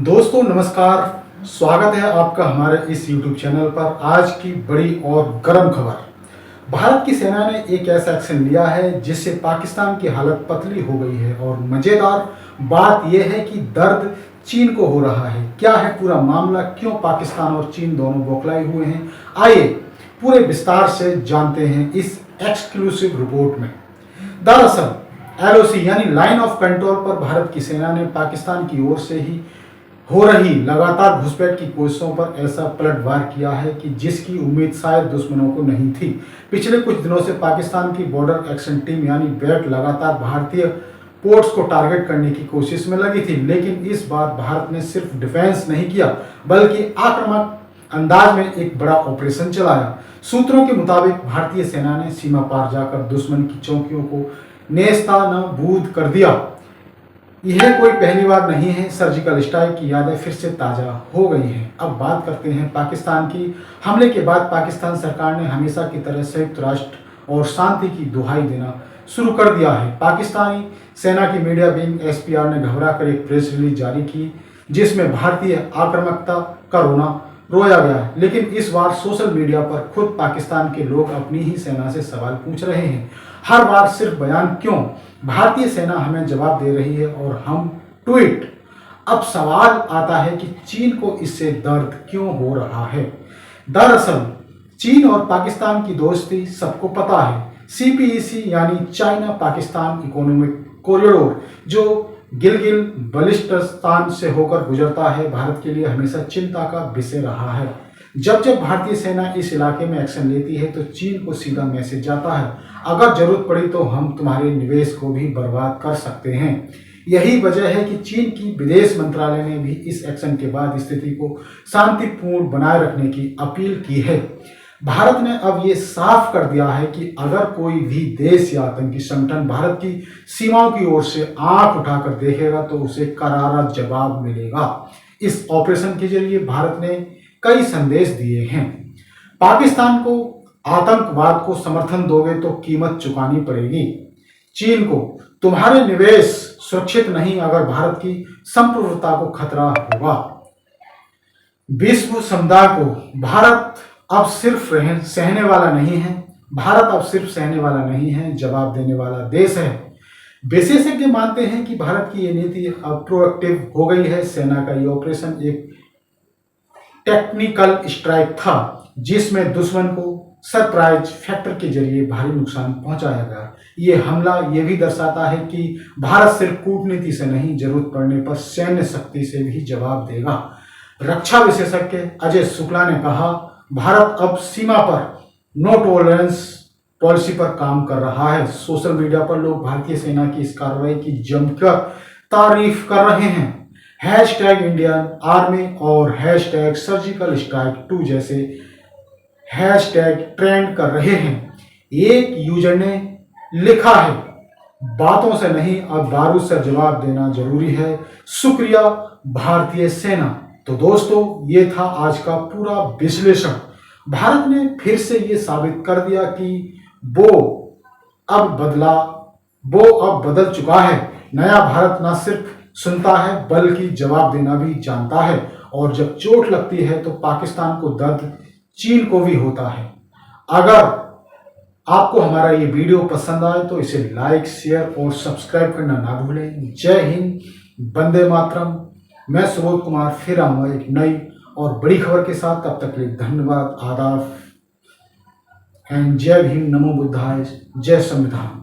दोस्तों नमस्कार। स्वागत है आपका हमारे इस YouTube चैनल पर। आज की बड़ी और गर्म खबर, भारत की सेना ने एक ऐसा एक्शन लिया है जिससे पाकिस्तान की हालत पतली हो गई है। और मजेदार बात यह है कि दर्द चीन को हो रहा है। क्या है पूरा मामला, क्यों पाकिस्तान और चीन दोनों बौखलाए हुए हैं, आइए पूरे विस्तार से जानते हैं इस एक्सक्लूसिव रिपोर्ट में। दरअसल LOC यानी लाइन ऑफ कंट्रोल पर भारत की सेना ने पाकिस्तान की ओर से ही हो रही लगातार घुसपैठ की कोशिशों पर ऐसा पलटवार किया है कि जिसकी उम्मीद शायद दुश्मनों को नहीं थी। पिछले कुछ दिनों से पाकिस्तान की बॉर्डर एक्शन टीम यानी BAT लगातार भारतीय पोर्ट्स को टारगेट करने की कोशिश में लगी थी, लेकिन इस बार भारत ने सिर्फ डिफेंस नहीं किया बल्कि आक्रामक अंदाज में एक बड़ा ऑपरेशन चलाया। सूत्रों के मुताबिक भारतीय सेना ने सीमा पार जाकर दुश्मन की चौकियों को नेस्तनाबूद कर दिया। यह कोई पहली बार नहीं है। सर्जिकल स्ट्राइक की यादें फिर से ताज़ा हो गई हैं। अब बात करते हैं पाकिस्तान की। हमले के बाद पाकिस्तान सरकार ने हमेशा की तरह संयुक्त राष्ट्र और शांति की दुहाई देना शुरू कर दिया है। पाकिस्तानी सेना की मीडिया विंग SPR ने घबरा कर एक प्रेस रिलीज जारी की जिसमें भारतीय आक्रामकता का रोया गया है। लेकिन इस बार सोशल मीडिया पर खुद पाकिस्तान के लोग अपनी ही सेना से सवाल पूछ रहे हैं। हर बार सिर्फ बयान क्यों, भारतीय सेना हमें जवाब दे रही है और हम ट्वीट। अब सवाल आता है कि चीन को इससे दर्द क्यों हो रहा है। दरअसल चीन और पाकिस्तान की दोस्ती सबको पता है। CPEC यानी चाइना पाकिस्तान इकोनॉमिक कॉरिडोर जो गिलगिल बल्टिस्तान से होकर गुजरता है, भारत के लिए हमेशा चिंता का विषय रहा है। जब जब भारतीय सेना इस इलाके में एक्शन लेती है तो चीन को सीधा मैसेज जाता है, अगर जरूरत पड़ी तो हम तुम्हारे निवेश को भी बर्बाद कर सकते हैं। यही वजह है कि चीन की विदेश मंत्रालय ने भी इस एक्शन के बाद स्थिति को शांतिपूर्ण बनाए रखने की अपील की है। भारत ने अब ये साफ कर दिया है कि अगर कोई भी देश या आतंकी संगठन भारत की सीमाओं की ओर से आंख उठाकर देखेगा तो उसे करारा जवाब मिलेगा। इस ऑपरेशन के जरिए भारत ने कई संदेश दिए हैं। पाकिस्तान को आतंकवाद को समर्थन दोगे तो कीमत चुकानी पड़ेगी। चीन को तुम्हारे निवेश सुरक्षित नहीं अगर भारत की संप्रभुता को खतरा होगा। विश्व समुदाय को भारत अब सिर्फ सहने वाला नहीं है। भारत अब सिर्फ सहने वाला नहीं है, जवाब देने वाला देश है। विशेषज्ञ मानते हैं कि भारत की ये नीति अब प्रोएक्टिव हो गई है। सेना का ये ऑपरेशन एक टेक्निकल स्ट्राइक था जिसमें दुश्मन को सरप्राइज फैक्टर के जरिए भारी नुकसान पहुंचाया गया। ये हमला ये भी दर्शाता है कि भारत सिर्फ कूटनीति से नहीं, जरूरत पड़ने पर सैन्य शक्ति से भी जवाब देगा। रक्षा विशेषज्ञ अजय शुक्ला ने कहा, भारत अब सीमा पर नो टॉलरेंस पॉलिसी पर काम कर रहा है। सोशल मीडिया पर लोग भारतीय सेना की इस कार्रवाई की जमकर तारीफ कर रहे हैं। #इंडियन आर्मी और #सर्जिकल स्ट्राइक 2 जैसे हैशटैग ट्रेंड कर रहे हैं। एक यूजर ने लिखा है, बातों से नहीं अब बारूद से जवाब देना जरूरी है। शुक्रिया भारतीय सेना। तो दोस्तों ये था आज का पूरा विश्लेषण। भारत ने फिर से ये साबित कर दिया कि वो अब बदल चुका है। नया भारत न सिर्फ सुनता है बल्कि जवाब देना भी जानता है। और जब चोट लगती है तो पाकिस्तान को दर्द चीन को भी होता है। अगर आपको हमारा ये वीडियो पसंद आए तो इसे लाइक, शेयर और सब्सक्राइब करना ना भूलें। जय हिंद, वंदे मातरम। मैं सुबोध कुमार फिर आऊंगा एक नई और बड़ी खबर के साथ। तब तक के लिए धन्यवाद, आदाब एंड जय भीम, नमो बुद्धाय, जय संविधान।